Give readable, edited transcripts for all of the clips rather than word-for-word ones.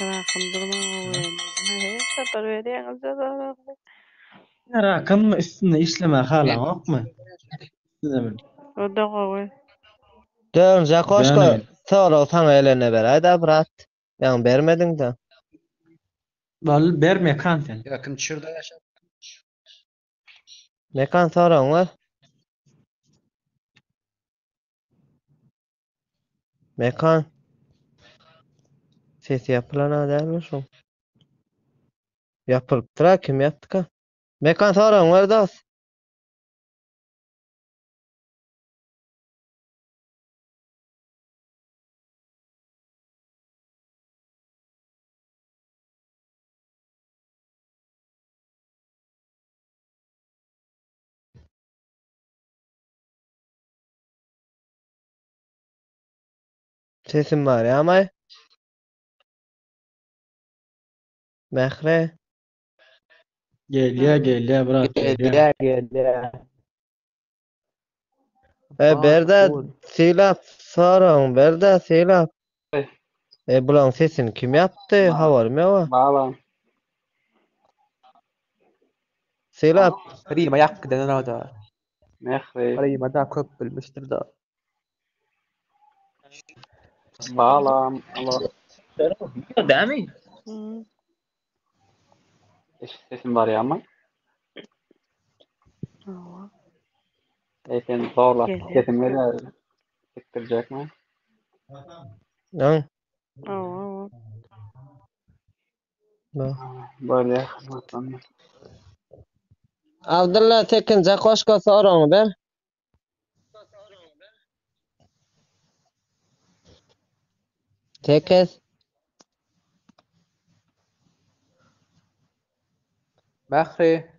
Rakam durman öwrendim. Sapar berýäňiz Rakam üstünde işleme halam okma. Demin. o da gowy. Dönce koşko Dönün. sonra sana elene beray da brat. Yani bermedin de. Bal berme kanten. Yakın şurada yaşa. Mekan soran var. Mekan. Ses yapılana dermiş o. Yapılıptıra kim yaptı ka? Mekan soran var da. Sesim var ya ama. Mehre. Gel bırak gel. Geldi. Berda silap soran. Berda silap. Bulan sesini kim yaptı? Havar mı o? Bağlan. Silap. Rima yakdan orada. Mehri. Rima da köp bilmiştir da. Bağlan. Allah. Değil mi? Sesim var ya ama. Awa. Sen bağla. Gel. Sesimi de siktirecek mi? Lan. Awa. Böyle. Abdullah Tekin Jakoşko soran ber. Tekes. Mahri.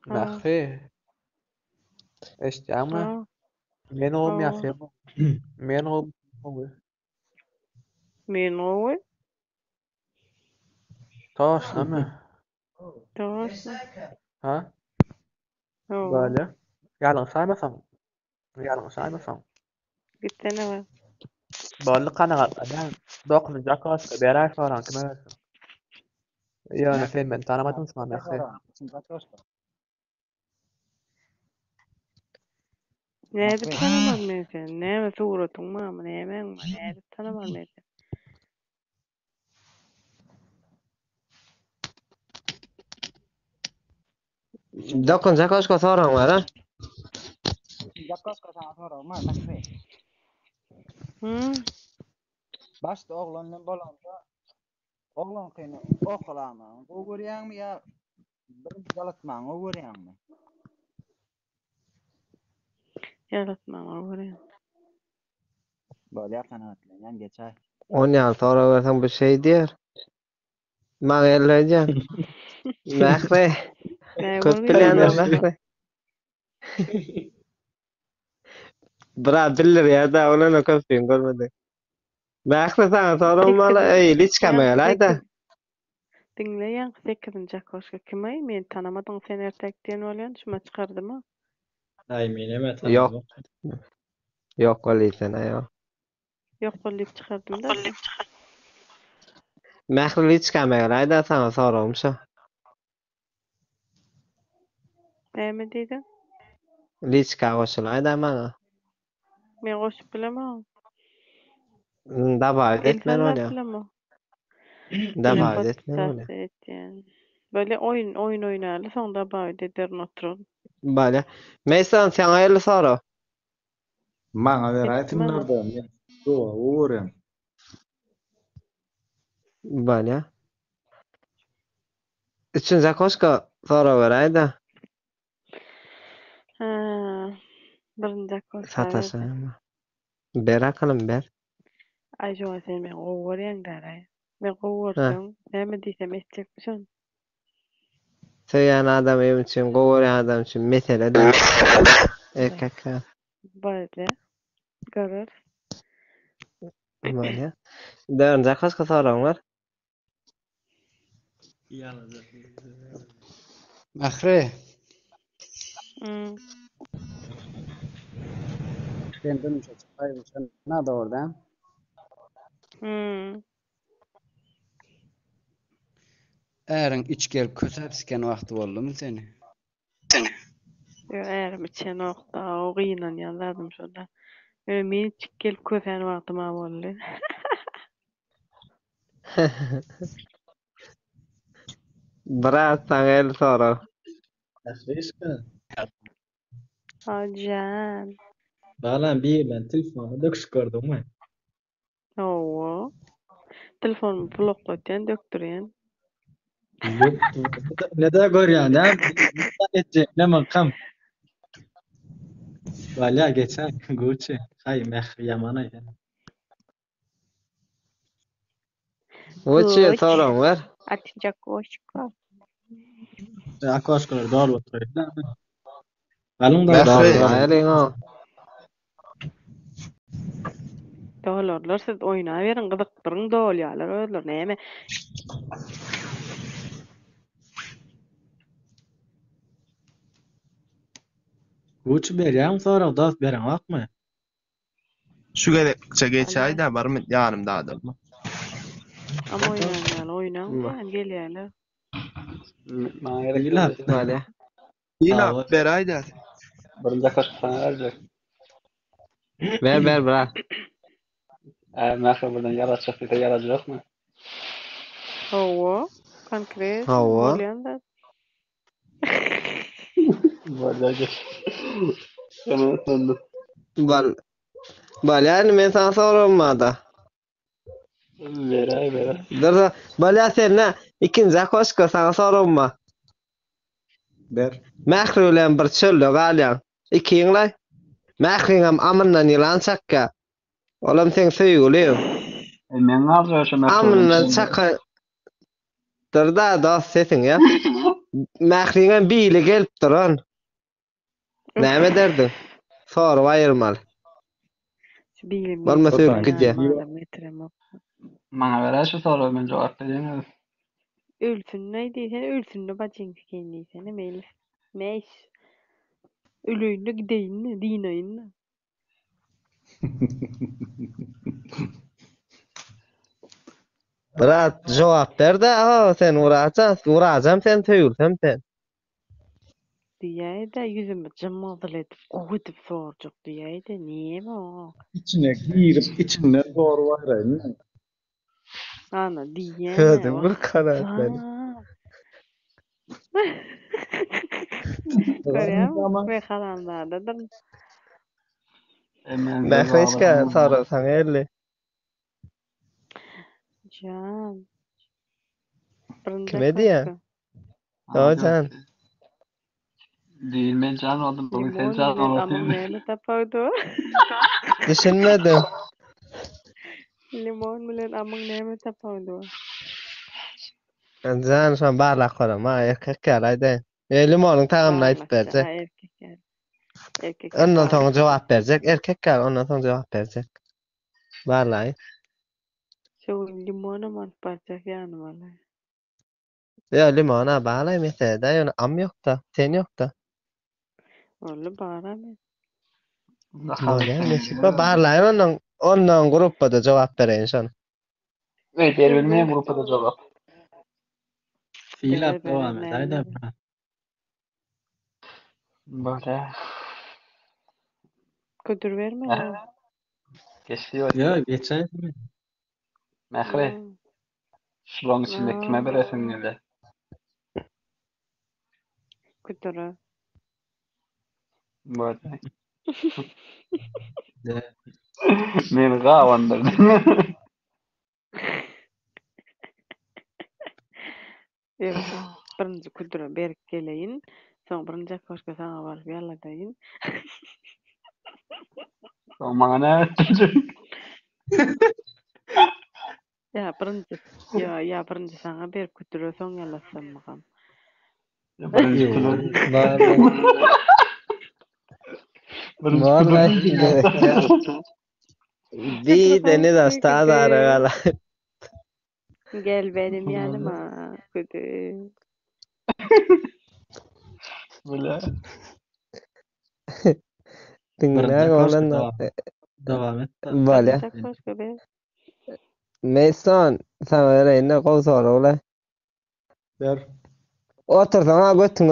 Mahri. Eştiyama. Men oğlum yapayım. Men oğlum. Men gowy. Taş ama. Doğrusu. Ha? Awa. Böyle. Yalan saymasam. Yalan saymasam. Gitsene var. Böyle kanaat adam. Dokunacak olsa berer soran kime versin? Yani sen ben tanımadım sana Mahri. Näde tanymaz men seni? Näme suratyň mı? Nämeň mi? Näde tanymaz men seni? Dokun Jakoşko soran var ha. Jakoşko sana soran var Mehri. Başta oğlanla bolanda oğlan kene okulama. O görýärmi ya birinci galatmaň o görýärmi? Yaratmaň öwren. Böyle kanaatlanyan geçer. 10 yıl sonra versen bir şey diyor. Mağelleyeceğim. Mehre. Köp bilenler mehre. Bırak bilir ya da onu köp film görmedi. Mehre sana soran var. Hiç kameraydı. Dinleyen 8-nji Jakoşka kim men tanamadyň sen ertekden bolýan şuma çykardymmy? Ay meneme Yok. tanıdım. Yok öyleysen ayo. Ýok bolyp çykardym da. Mehre hiç kameraydı sana soranmış o. Näme diýdin? Hiç kavuşulaydı bana. Men goşup bilemem. Dabaýat etmen Elfan öyle. bilemem. Dabaýat etmen öyle. Böyle oyun oýnaly soňda baýda dern oturan. Böyle. Mesela sen ayarlı soru. Maňa beraýtyn orada. Men dowa öwrem. Böyle. Üçüncü Jakoşko soru beraydı. Ha. Birinji Jakoşka. Sataşan. Ber akalım ber. Ay jowa sen men gowurýan daray. Men gowursaň näme diýsem etjekmişim. Söýän adam ew üçin, gowurýan adam üçin mesele de. Kaka. Böyle. Görür. Böyle. Dön Jakoşko soran var. Mahri. Sen dönüşe çıkayım sen ne de oradan? Hmm. Äriň içgel kösep siken wagty boldymy seni? Yo, erim içen okda o gıynan yazardım şoda. Meni çikkel kösen wagtyma boldy. Bırak sana el soru. Aşkı. Ajan. Balan bir ben telefonu döküş gördüm mü? Owo. Telefonumu bloklatyan döktürýän. Yok. Ne de görýän da? Etjek ne kam. Valla geçen Gucci. Hay meh yamana ya. Uçuyor sorun var. Atınca koşka. Akaş kadar dağıl oturuyor. Alın da Mehri dağıl. ayarın o. Dolarlar siz oýnaberin gyzykdyryň dolýarlar özler näme? Gucci berýän sonra da beren akmy? Şu gerekçe geçay da barmy ýanymda adam. Ama oýnanýar, oýnan gelýärler. Bana gerek Bilal. yok. Vale. Ýyla beray da. Birinci kaşık sana verecek. Ver bırak. Mehri buradan yara çıktı da yaracı yok mu? Owo. Konkret. Owo. Bolýan da. Böyle geç. Hemen sandım. Yani men sana sorulmadı. Veray. Dur. Balya sen ne? İkinci koşka sana sorulma. Ber. Mehri bilen bir çöllü galyan. İkiňlay. Mehriňem amyndan ýylan çakka. Olam sen söýgüliň. Men arzuýaşam. Amyndan çakka. Dur da dost sesin ya. Mehriňem biýle gelip duran. Näme derdin? Sorup aýyrmaly. Bolmasa öp gidýär. Bana veray şu soru ben cevap vereyim. Ölsün nädi sen ölsünni bacıň dikenli sen meýil. Meýs. Ölüýünde gideýin, diýneýin. Bırak cevap ver de sen uğraşam sen töýülsem sen. Diýäýde yüzüme jymyzyl edip, gowy edip sorjak diýäýde. Näme o? İçine girip içinden doğru var ya. Ana diýene. Hadi bir karar beni. Görýärmi? Ve kalanlardadır. Mehreşke soru sana elli. Can. Kime diýär? O can. Değil ben can oldum. Bugün sen can Amam oldun. näme tapawdy? Düşünmedim. Limon bilen amam näme tapawdy? Can şu an barlak koram ha erkekler haydi. Limonyň tagamyny aýtyp berjek. Erkekler. Ondan soň jogap berjek. Erkekler ondan soň jogap berjek. Barlay. Şu limonum alıp barjak ýany bala. Ya limona barlay mesele ýöne am ýok-da, sen ýok-da. Oly baramy. Bolýan mesele barlay ondan gruppada jogap bereýin şonu. Evet, Erbilmeyen grupada cevap. Fiilap devam et. Hayda. Böyle. Ködür verme. Geçiyor. Ya geçen mi? Mehri. Şulan içinde kime veresin öyle? Ködür. Böyle. De. Beni gavandırdın. Evet. Birinci ködüre berip geleýin. Soň birinji koşka sana baryp ýaladaýyn. Soň maňa näme etjek? Ya birinji sana berip ködüre soň ýalatsam mykam. Birinci kilo. Bir deni dasta adara gala. Gel benim yanıma ködür. Böyle. Dinle olan Devam et. Bolýa. Koşka be. Mason sana vereyim ne kovsar ola. Ber. Otur sana götün